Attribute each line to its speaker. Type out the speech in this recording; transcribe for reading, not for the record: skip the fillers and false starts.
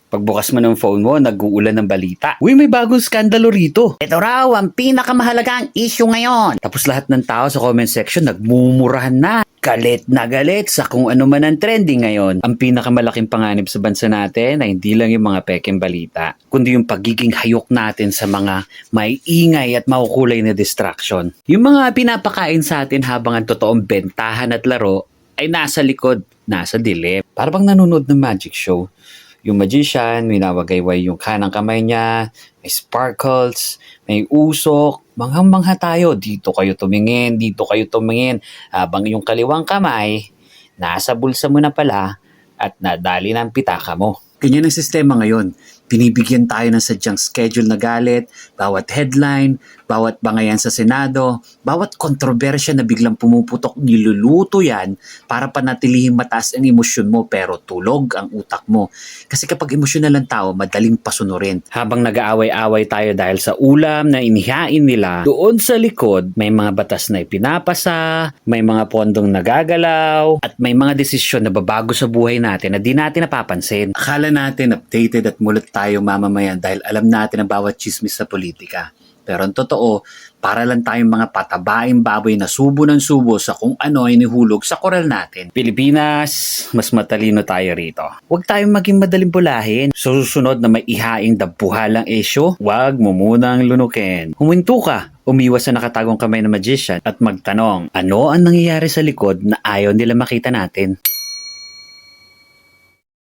Speaker 1: Pagbukas mo ng phone mo, nag-uulan ng balita. Uy, may bagong skandalo rito.
Speaker 2: Ito raw ang pinakamahalagang issue ngayon.
Speaker 1: Tapos lahat ng tao sa comment section nagmumurahan na. Galit na galit sa kung ano man ang trending ngayon. Ang pinakamalaking panganib sa bansa natin ay hindi lang yung mga pekeng balita, kundi yung pagiging hayok natin sa mga may ingay at makukulay na distraction. Yung mga pinapakain sa atin habang ang totoong bentahan at laro ay nasa likod, nasa dilim. Para bang nanonood ng magic show. Yung magician, minawagayway yung kanang kamay niya, may sparkles, may usok, manghang-mangha tayo, dito kayo tumingin, habang yung kaliwang kamay, nasa bulsa mo na pala at nadali ng pitaka mo. Ganyan ang sistema ngayon. Binibigyan tayo ng sadyang schedule na galit, bawat headline, bawat bangayan sa Senado, bawat kontrobersya na biglang pumuputok, niluluto yan para panatilihing mataas ang emosyon mo pero tulog ang utak mo. Kasi kapag emosyonal ang tao, madaling pasunurin. Habang nag-aaway-away tayo dahil sa ulam na inihain nila, doon sa likod may mga batas na ipinapasa, may mga pondong nagagalaw, at may mga desisyon na babago sa buhay natin na di natin napapansin. Akala natin updated at mulat tayo mamamayan dahil alam natin ang bawat chismis sa politika. Pero ang totoo, para lang tayong mga patabaing baboy na subo ng subo sa kung ano ay nihulog sa koral natin. Pilipinas, mas matalino tayo rito. Huwag tayong maging madaling bulahin. Sa susunod na may ihaing dampuhalang issue, huwag mo munang lunukin. Huminto ka, umiwas sa nakatagong kamay na magician at magtanong, ano ang nangyayari sa likod na ayaw nila makita natin?